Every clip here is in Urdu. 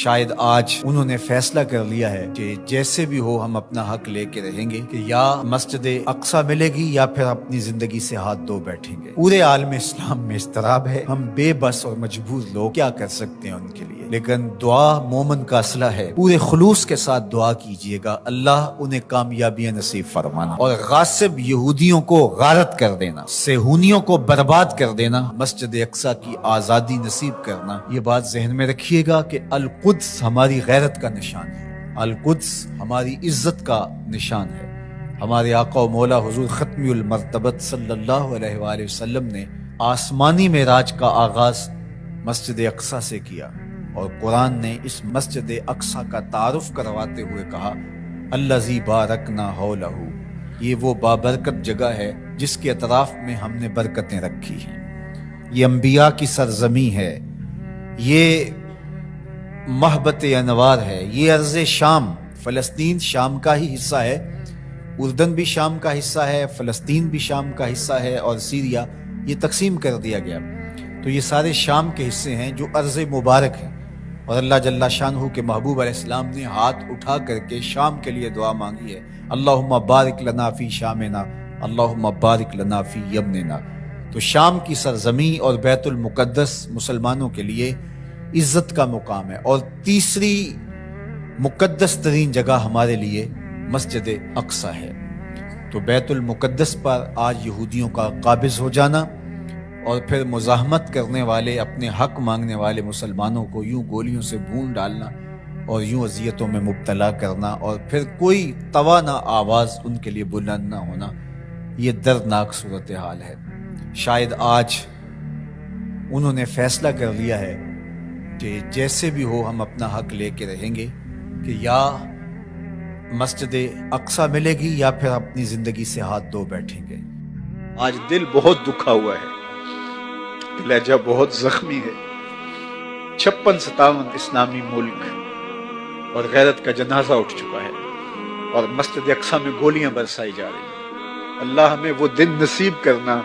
شاید آج انہوں نے فیصلہ کر لیا ہے کہ جیسے بھی ہو ہم اپنا حق لے کے رہیں گے کہ یا مسجد اقصی ملے گی یا پھر اپنی زندگی سے ہاتھ دھو بیٹھیں گے۔ پورے عالم اسلام میں اضطراب ہے، ہم بے بس اور مجبور لوگ کیا کر سکتے ہیں ان کے لیے، لیکن دعا مومن کا اسلحہ ہے۔ پورے خلوص کے ساتھ دعا کیجئے گا، اللہ انہیں کامیابیاں نصیب فرمانا اور غاصب یہودیوں کو غارت کر دینا، صہیونیوں کو برباد کر دینا، مسجد اقصی کی آزادی نصیب کرنا۔ یہ بات ذہن میں رکھیے گا کہ القدس ہماری غیرت کا نشان ہے، القدس ہماری عزت کا نشان ہے۔ ہمارے آقا و مولا حضور ختمی المرتبت صلی اللہ علیہ وآلہ وسلم نے آسمانی معراج کا آغاز مسجد اقصی سے کیا، اور قرآن نے اس مسجد اقصی کا تعارف کرواتے ہوئے کہا الذی بارکنا حولہ، یہ وہ بابرکت جگہ ہے جس کے اطراف میں ہم نے برکتیں رکھی ہیں۔ یہ انبیاء کی سرزمین ہے، یہ محبت انوار ہے، یہ ارض شام، فلسطین شام کا ہی حصہ ہے، اردن بھی شام کا حصہ ہے، فلسطین بھی شام کا حصہ ہے، اور سیریا یہ تقسیم کر دیا گیا۔ تو یہ سارے شام کے حصے ہیں جو ارض مبارک ہیں، اور اللہ جل شانہ کے محبوب علیہ السلام نے ہاتھ اٹھا کر کے شام کے لیے دعا مانگی ہے، اللہم بارک لنا فی شامنا، اللہم بارک لنا فی یمننا۔ تو شام کی سرزمین اور بیت المقدس مسلمانوں کے لیے عزت کا مقام ہے، اور تیسری مقدس ترین جگہ ہمارے لیے مسجد اقصی ہے۔ تو بیت المقدس پر آج یہودیوں کا قابض ہو جانا اور پھر مزاحمت کرنے والے، اپنے حق مانگنے والے مسلمانوں کو یوں گولیوں سے بھون ڈالنا اور یوں اذیتوں میں مبتلا کرنا، اور پھر کوئی توانا آواز ان کے لیے بلند نہ ہونا، یہ دردناک صورتحال ہے۔ شاید آج انہوں نے فیصلہ کر لیا ہے کہ جیسے بھی ہو ہم اپنا حق لے کے رہیں گے کہ یا مسجد اقصی ملے گی یا پھر اپنی زندگی سے ہاتھ دھو بیٹھیں گے۔ آج دل بہت دکھا ہوا ہے، لہجہ بہت زخمی ہے۔ 56-57 اسلامی ملک اور غیرت کا جنازہ اٹھ چکا ہے، اور مسجد اقصی میں گولیاں برسائی جا رہی ہیں۔ اللہ ہمیں وہ دن نصیب کرنا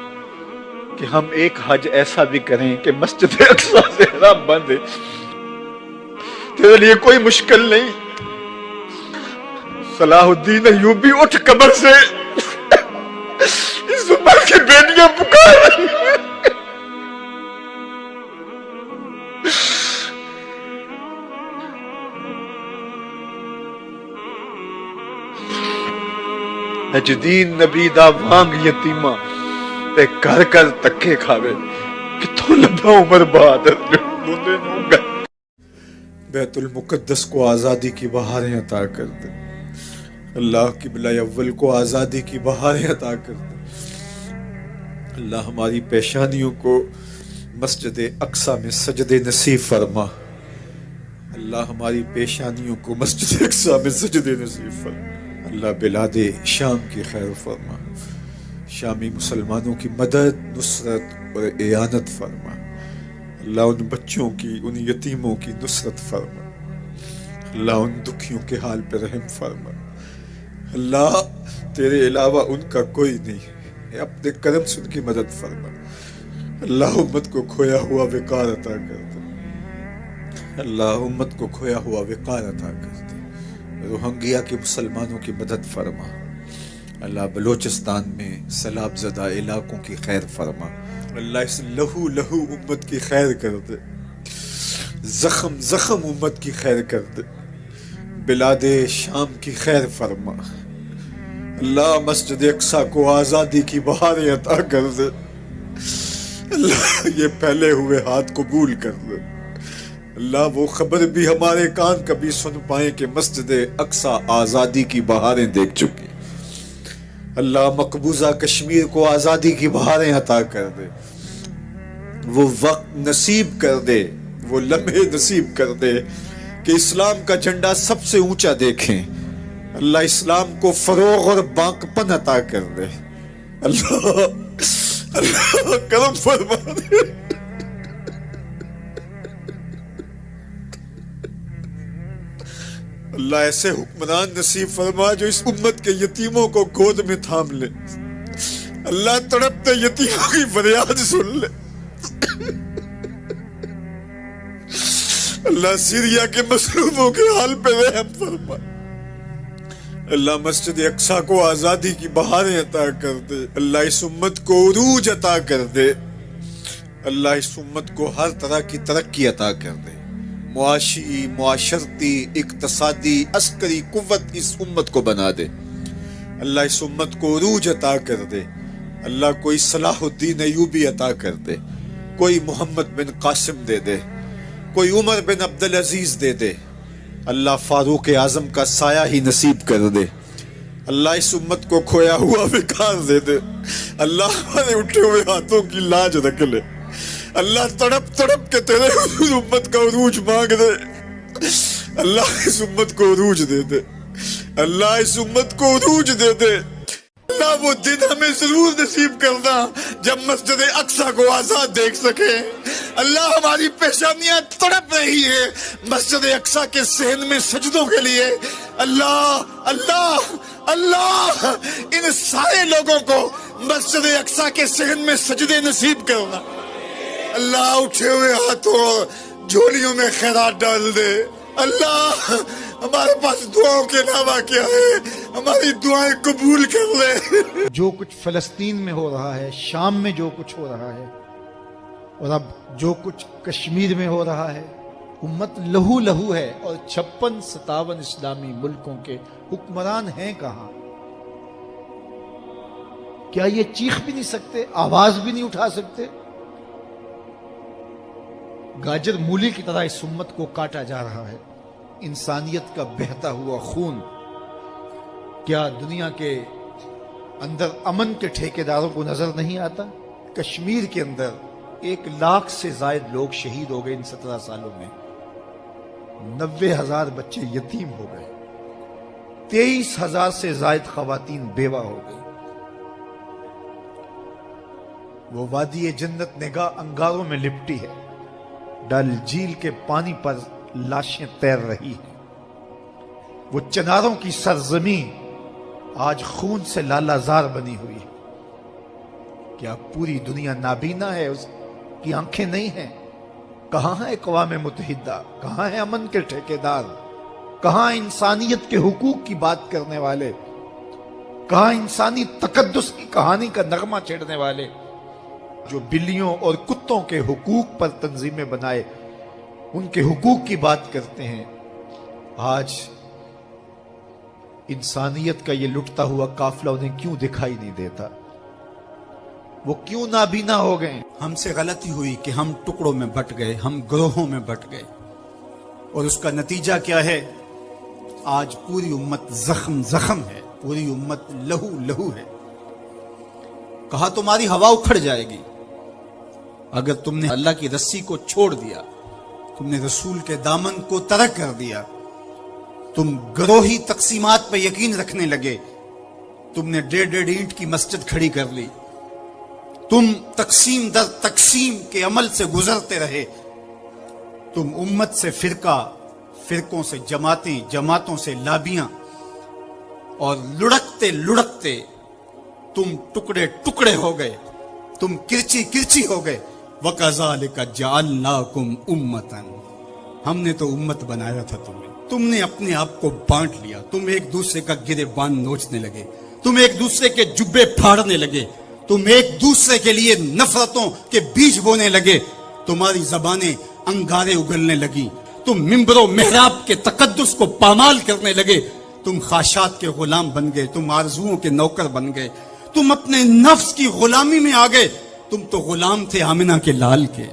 کہ ہم ایک حج ایسا بھی کریں کہ مسجد اقصی سے حرام بندے، تیرے لیے کوئی مشکل نہیں۔ صلاح الدین ایوبی اٹھ قبر سے، اس عمر کی بیٹیاں پکار رہی ہیں۔ نجدین نبی دا وانگ یتیمہ تے گھر گھر تکے کھاوے کہ تو لبا عمر بہادر بندے نوں گا۔ بیت المقدس کو آزادی کی بہاریں عطا کر دے، اللہ قبلہ اول کو آزادی کی بہاریں عطا کر دے۔ اللہ ہماری پیشانیوں کو مسجد اقصی میں سجدے نصیب فرما، اللہ ہماری پیشانیوں کو مسجد اقصی میں سجدے نصیب فرما۔ اللہ بلاد شام کی خیر فرما، شامی مسلمانوں کی مدد، نصرت اور اعانت فرما۔ اللہ ان بچوں کی، ان یتیموں کی نصرت فرما، اللہ ان دکھیوں کے حال پہ رحم فرما۔ اللہ تیرے علاوہ ان کا کوئی نہیں ہے، اپنے کرم سے ان کی مدد فرما۔ اللہ امت کو کھویا ہوا وقار عطا کر دے، اللہ امت کو کھویا ہوا وقار عطا کر دے۔ روہنگیا کے مسلمانوں کی مدد فرما، اللہ بلوچستان میں سیلاب زدہ علاقوں کی خیر فرما۔ اللہ اس لہو لہو امت کی خیر کر دے، زخم زخم امت کی خیر کر دے، بلاد شام کی خیر فرما۔ اللہ مسجد اقصی کو آزادی کی بہاریں عطا کر دے، اللہ یہ پھیلے ہوئے ہاتھ قبول کر دے۔ اللہ وہ خبر بھی ہمارے کان کبھی سن پائیں کہ مسجد اقصی آزادی کی بہاریں دیکھ چکی۔ اللہ مقبوضہ کشمیر کو آزادی کی بہاریں عطا کر دے، وہ وقت نصیب کر دے، وہ لمحے نصیب کر دے کہ اسلام کا جھنڈا سب سے اونچا دیکھیں۔ اللہ اسلام کو فروغ اور باقپن عطا کر دے۔ اللہ کرم فرما دے۔ اللہ ایسے حکمران نصیب فرما جو اس امت کے یتیموں کو گود میں تھام لے، اللہ تڑپتے یتیموں کی فریاد سن لے۔ اللہ سیریا کے مظلوموں کے حال پہ رحم فرما. اللہ مسجد اقصی کو آزادی کی بہاریں عطا کر دے. اللہ اس امت کو عروج عطا کر دے. اللہ اس امت کو ہر طرح کی ترقی عطا کر دے. معاشی، معاشرتی، اقتصادی، عسکری قوت اس امت کو بنا دے. اللہ اس امت کو عروج عطا کر دے. اللہ کوئی صلاح الدین ایوبی عطا کر دے، کوئی محمد بن قاسم دے دے، کوئی عمر بن عبدالعزیز دے دے. اللہ فاروق اعظم کا سایہ ہی نصیب کر دے. اللہ اس امت کو کھویا ہوا وقار دے دے. اللہ ہمارے اٹھے ہوئے ہاتھوں کی لاج رکھ لے. اللہ تڑپ تڑپ کے تیرے حضور امت کا عروج مانگ دے. اللہ اس امت کو عروج دے دے. اللہ اس امت کو عروج دے دے. اللہ وہ دن ہمیں ضرور نصیب کرنا جب مسجد اقصی کو آزاد دیکھ سکے. اللہ ہماری پیشانیاں تڑپ رہی ہے مسجد اقصی کے صحن میں سجدوں کے لیے. اللہ اللہ اللہ ان سارے لوگوں کو مسجد اقصی کے صحن میں سجدے نصیب کرنا. اللہ اٹھے ہوئے ہاتھوں جھولیوں میں خیرات ڈال دے. اللہ ہمارے پاس دعاؤں کے علاوہ کیا ہے؟ ہماری دعائیں قبول کر لے. جو کچھ فلسطین میں ہو رہا ہے، شام میں جو کچھ ہو رہا ہے، اور اب جو کچھ کشمیر میں ہو رہا ہے، امت لہو لہو ہے. اور 56-57 اسلامی ملکوں کے حکمران ہیں کہاں؟ کیا یہ چیخ بھی نہیں سکتے؟ آواز بھی نہیں اٹھا سکتے؟ گاجر مولی کی طرح اس امت کو کاٹا جا رہا ہے. انسانیت کا بہتا ہوا خون کیا دنیا کے اندر امن کے ٹھیکیداروں کو نظر نہیں آتا؟ کشمیر کے اندر 1 لاکھ سے زائد لوگ شہید ہو گئے ان 17 سالوں میں. 90,000 بچے یتیم ہو گئے. 23,000 سے زائد خواتین بیوہ ہو گئی. وہ وادی جنت نگاہ انگاروں میں لپٹی ہے. ڈل جھیل کے پانی پر لاشیں تیر رہی ہیں. وہ چناروں کی سرزمین آج خون سے لالا زار بنی ہوئی ہے. کیا پوری دنیا نابینا ہے؟ اس کی آنکھیں نہیں ہیں؟ کہاں ہے اقوام متحدہ؟ کہاں ہے امن کے ٹھیکیدار؟ کہاں انسانیت کے حقوق کی بات کرنے والے؟ کہاں انسانی تقدس کی کہانی کا نغمہ چھیڑنے والے جو بلیوں اور کتوں کے حقوق پر تنظیمیں بنائے ان کے حقوق کی بات کرتے ہیں؟ آج انسانیت کا یہ لٹتا ہوا قافلہ انہیں کیوں دکھائی نہیں دیتا؟ وہ کیوں نابینا ہو گئے؟ ہم سے غلطی ہوئی کہ ہم ٹکڑوں میں بٹ گئے، ہم گروہوں میں بٹ گئے، اور اس کا نتیجہ کیا ہے؟ آج پوری امت زخم زخم ہے، پوری امت لہو لہو ہے. کہا تمہاری ہوا اکھڑ جائے گی اگر تم نے اللہ کی رسی کو چھوڑ دیا، تم نے رسول کے دامن کو ترک کر دیا، تم گروہی تقسیمات پہ یقین رکھنے لگے، تم نے 1.5 اینٹ کی مسجد کھڑی کر لی، تم تقسیم در تقسیم کے عمل سے گزرتے رہے، تم امت سے فرقہ، فرقوں سے جماعتیں، جماعتوں سے لابیاں، اور لڑکتے لڑکتے تم ٹکڑے ٹکڑے ہو گئے، تم کرچی کرچی ہو گئے. وَكَذَلِكَ جَعَلْنَاكُمْ أُمَّةً، ہم نے تو امت بنایا تھا تمہیں، تم نے اپنے آپ کو بانٹ لیا، تم ایک دوسرے کا گریبان نوچنے لگے، تم ایک دوسرے کے جبے پھاڑنے لگے، تم ایک دوسرے کے لیے نفرتوں کے بیج بونے لگے، تمہاری زبانیں انگارے اگلنے لگی، تم ممبر و محراب کے تقدس کو پامال کرنے لگے، تم خواہشات کے غلام بن گئے، تم آرزوؤں کے نوکر بن گئے، تم اپنے نفس کی غلامی میں آ گئے. تم تو غلام تھے آمنہ کے لال کے،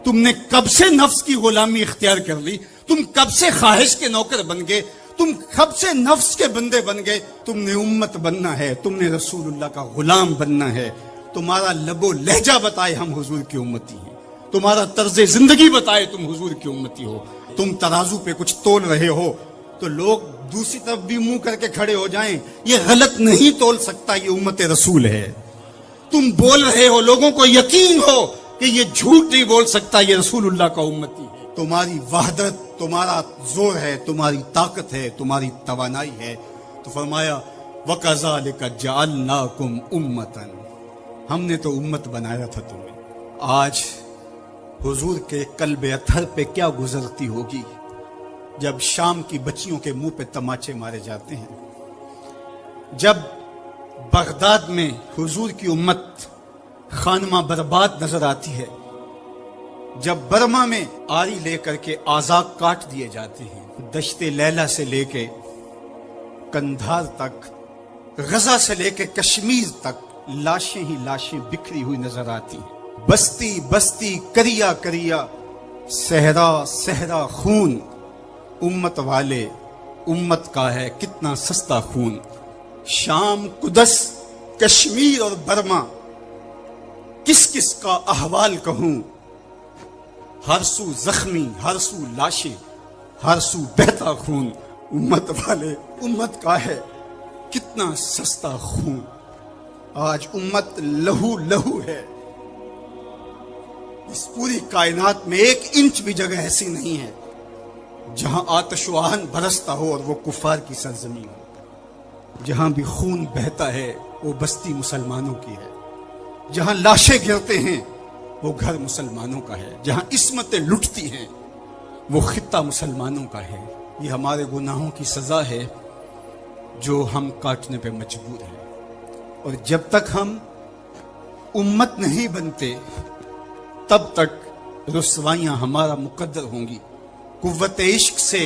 تم نے کب سے نفس کی غلامی اختیار کر لی، تم کب سے خواہش کے نوکر بن گئے، تم کب سے نفس کے بندے بن گئے. تم نے امت بننا ہے، تم نے رسول اللہ کا غلام بننا ہے. تمہارا لب و لہجہ بتائے ہم حضور کی امتی ہیں، تمہارا طرز زندگی بتائے تم حضور کی امتی ہو. تم ترازو پہ کچھ تول رہے ہو تو لوگ دوسری طرف بھی منہ کر کے کھڑے ہو جائیں، یہ غلط نہیں تول سکتا، یہ امت رسول ہے. تم بول رہے ہو، لوگوں کو یقین ہو کہ یہ جھوٹ نہیں بول سکتا، یہ رسول اللہ کا امتی ہے. تمہاری وحدت، تمہارا زور ہے، تمہاری طاقت ہے، تمہاری توانائی ہے. تو فرمایا وَكَذَلِكَ جَعَلْنَاكُمْ أُمَّةً، ہم نے تو امت بنایا تھا تمہیں. آج حضور کے قلب اطہر پہ کیا گزرتی ہوگی جب شام کی بچیوں کے منہ پہ تماچے مارے جاتے ہیں، جب بغداد میں حضور کی امت خانمہ برباد نظر آتی ہے، جب برما میں آری لے کر کے اعضاء کاٹ دیے جاتے ہیں، دشت لیلہ سے لے کے کندھار تک، غزہ سے لے کے کشمیر تک لاشیں ہی لاشیں بکھری ہوئی نظر آتی ہیں، بستی بستی کریا کریا صحرا صحرا خون، امت والے امت کا ہے کتنا سستا خون، شام قدس کشمیر اور برما کس کس کا احوال کہوں، ہر سو زخمی ہر سو لاشیں ہر سو بہتا خون، امت والے امت کا ہے کتنا سستا خون، آج امت لہو لہو ہے، اس پوری کائنات میں 1 انچ بھی جگہ ایسی نہیں ہے جہاں آتش و آہن برستا ہو اور وہ کفار کی سرزمین ہو، جہاں بھی خون بہتا ہے وہ بستی مسلمانوں کی ہے، جہاں لاشیں گرتے ہیں وہ گھر مسلمانوں کا ہے، جہاں عصمتیں لٹتی ہیں وہ خطہ مسلمانوں کا ہے، یہ ہمارے گناہوں کی سزا ہے جو ہم کاٹنے پہ مجبور ہیں، اور جب تک ہم امت نہیں بنتے تب تک رسوائیاں ہمارا مقدر ہوں گی۔ قوت عشق سے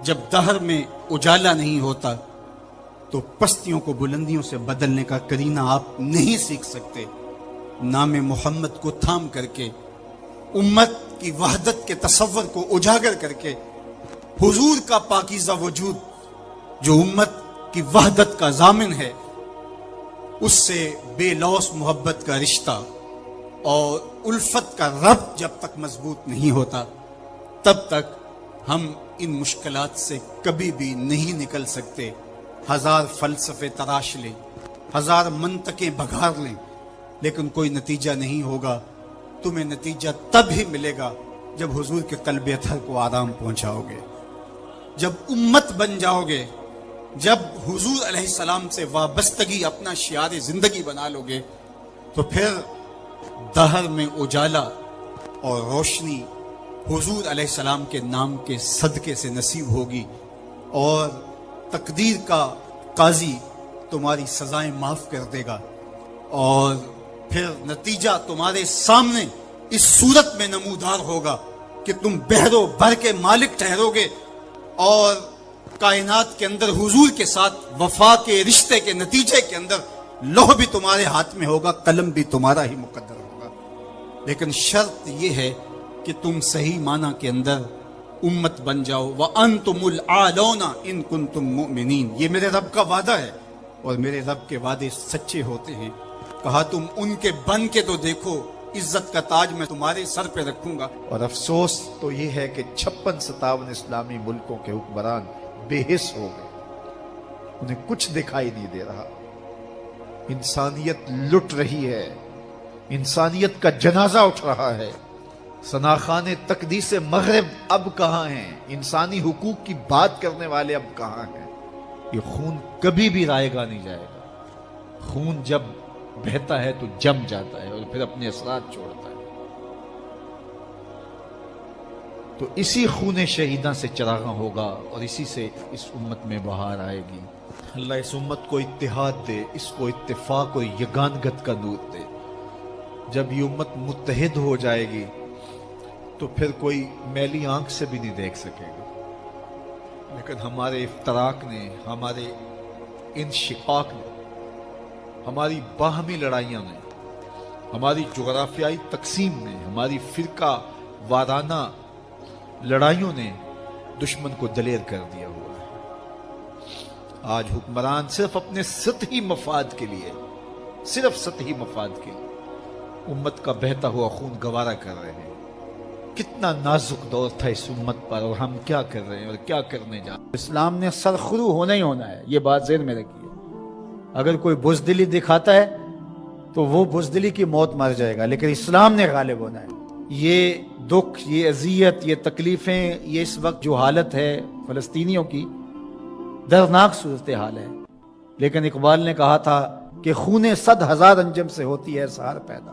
جب دہر میں اجالا نہیں ہوتا تو پستیوں کو بلندیوں سے بدلنے کا کرینہ آپ نہیں سیکھ سکتے۔ نام محمد کو تھام کر کے، امت کی وحدت کے تصور کو اجاگر کر کے، حضور کا پاکیزہ وجود جو امت کی وحدت کا ضامن ہے، اس سے بے لوث محبت کا رشتہ اور الفت کا ربط جب تک مضبوط نہیں ہوتا تب تک ہم ان مشکلات سے کبھی بھی نہیں نکل سکتے۔ 1000 فلسفے تراش لیں، 1000 منطقیں بگھار لیں، لیکن کوئی نتیجہ نہیں ہوگا۔ تمہیں نتیجہ تب ہی ملے گا جب حضور کے قلب اطہر کو آرام پہنچاؤ گے، جب امت بن جاؤ گے، جب حضور علیہ السلام سے وابستگی اپنا شعار زندگی بنا لو گے، تو پھر دہر میں اجالا اور روشنی حضور علیہ السلام کے نام کے صدقے سے نصیب ہوگی، اور تقدیر کا قاضی تمہاری سزائیں معاف کر دے گا، اور پھر نتیجہ تمہارے سامنے اس صورت میں نمودار ہوگا کہ تم بحر و بر کے مالک ٹھہرو گے، اور کائنات کے اندر حضور کے ساتھ وفا کے رشتے کے نتیجے کے اندر لوح بھی تمہارے ہاتھ میں ہوگا، قلم بھی تمہارا ہی مقدر ہوگا۔ لیکن شرط یہ ہے کہ تم صحیح معنی کے اندر امت بن جاؤ۔ وَأَنْتُمُ الْعَالَوْنَ إِن كُنْتُم مُؤْمِنِينَ، یہ میرے رب کا وعدہ ہے، اور میرے رب کے وعدے سچے ہوتے ہیں۔ کہا تم ان کے بن کے تو دیکھو، عزت کا تاج میں تمہارے سر پہ رکھوں گا۔ اور افسوس تو یہ ہے کہ 56-57 اسلامی ملکوں کے حکمران بے حس ہو گئے، انہیں کچھ دکھائی نہیں دے رہا۔ انسانیت لٹ رہی ہے، انسانیت کا جنازہ اٹھ رہا ہے۔ ثناخان تقدیس مغرب اب کہاں ہیں؟ انسانی حقوق کی بات کرنے والے اب کہاں ہیں؟ یہ خون کبھی بھی رائے گا نہیں جائے گا۔ خون جب بہتا ہے تو جم جاتا ہے اور پھر اپنے اثرات چھوڑتا ہے۔ تو اسی خون شہیداں سے چراغاں ہوگا، اور اسی سے اس امت میں بہار آئے گی۔ اللہ اس امت کو اتحاد دے، اس کو اتفاق و یگانگت کا نور دے۔ جب یہ امت متحد ہو جائے گی تو پھر کوئی میلی آنکھ سے بھی نہیں دیکھ سکے گا۔ لیکن ہمارے افتراق نے، ہمارے انشقاق نے، ہماری باہمی لڑائیاں نے، ہماری جغرافیائی تقسیم نے، ہماری فرقہ وارانہ لڑائیوں نے دشمن کو دلیر کر دیا ہوا ہے۔ آج حکمران صرف اپنے سطحی مفاد کے لیے، صرف سطحی مفاد کے لیے امت کا بہتا ہوا خون گوارا کر رہے ہیں۔ کتنا نازک دور تھا اس امت پر، اور ہم کیا کر رہے ہیں اور کیا کرنے جا رہے ہیں۔ اسلام نے سرخرو ہونا ہی ہونا ہے، یہ بات ذہن میں رکھیے۔ اگر کوئی بزدلی دکھاتا ہے تو وہ بزدلی کی موت مر جائے گا، لیکن اسلام نے غالب ہونا ہے۔ یہ دکھ، یہ اذیت، یہ تکلیفیں، یہ اس وقت جو حالت ہے فلسطینیوں کی، دردناک صورتحال ہے، لیکن اقبال نے کہا تھا کہ خون 100,000 انجم سے ہوتی ہے سہار پیدا۔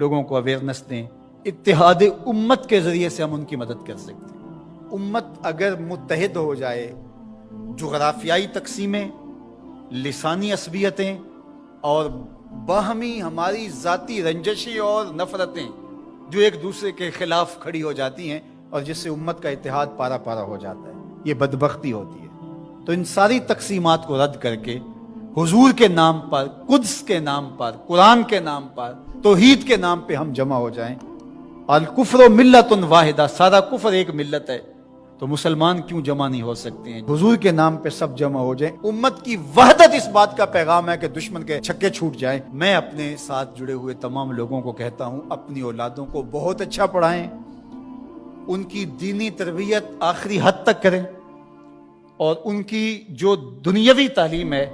لوگوں کو اویئرنیس دیں. اتحاد امت کے ذریعے سے ہم ان کی مدد کر سکتے ہیں. امت اگر متحد ہو جائے، جغرافیائی تقسیمیں، لسانی عصبیتیں اور باہمی ہماری ذاتی رنجشیں اور نفرتیں جو ایک دوسرے کے خلاف کھڑی ہو جاتی ہیں اور جس سے امت کا اتحاد پارا پارا ہو جاتا ہے، یہ بدبختی ہوتی ہے. تو ان ساری تقسیمات کو رد کر کے حضور کے نام پر، قدس کے نام پر، قرآن کے نام پر، توحید کے نام پہ ہم جمع ہو جائیں. الکفر ملت واحدہ، سارا کفر ایک ملت ہے، تو مسلمان کیوں جمع نہیں ہو سکتے ہیں؟ حضور کے نام پہ سب جمع ہو جائیں. امت کی وحدت اس بات کا پیغام ہے کہ دشمن کے چھکے چھوٹ جائیں. میں اپنے ساتھ جڑے ہوئے تمام لوگوں کو کہتا ہوں، اپنی اولادوں کو بہت اچھا پڑھائیں، ان کی دینی تربیت آخری حد تک کریں، اور ان کی جو دنیاوی تعلیم ہے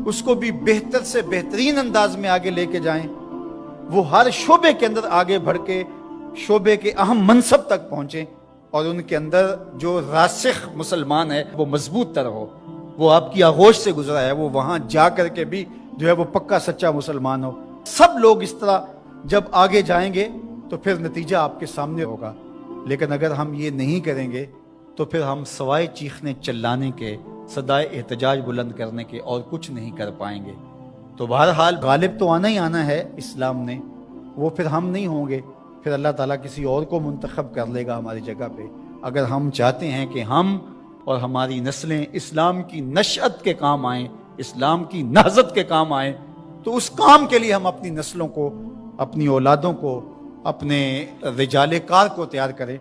اس کو بھی بہتر سے بہترین انداز میں آگے لے کے جائیں. وہ ہر شعبے کے اندر آگے بڑھ کے شعبے کے اہم منصب تک پہنچیں، اور ان کے اندر جو راسخ مسلمان ہے وہ مضبوط تر ہو. وہ آپ کی آغوش سے گزرا ہے، وہ وہاں جا کر کے بھی جو ہے وہ پکا سچا مسلمان ہو. سب لوگ اس طرح جب آگے جائیں گے تو پھر نتیجہ آپ کے سامنے ہوگا. لیکن اگر ہم یہ نہیں کریں گے تو پھر ہم سوائے چیخنے چلانے کے، صدائے احتجاج بلند کرنے کے اور کچھ نہیں کر پائیں گے. تو بہرحال غالب تو آنا ہی آنا ہے اسلام نے، وہ پھر ہم نہیں ہوں گے، پھر اللہ تعالیٰ کسی اور کو منتخب کر لے گا ہماری جگہ پہ. اگر ہم چاہتے ہیں کہ ہم اور ہماری نسلیں اسلام کی نشأت کے کام آئیں، اسلام کی نہضت کے کام آئیں، تو اس کام کے لیے ہم اپنی نسلوں کو، اپنی اولادوں کو، اپنے رجال کار کو تیار کریں.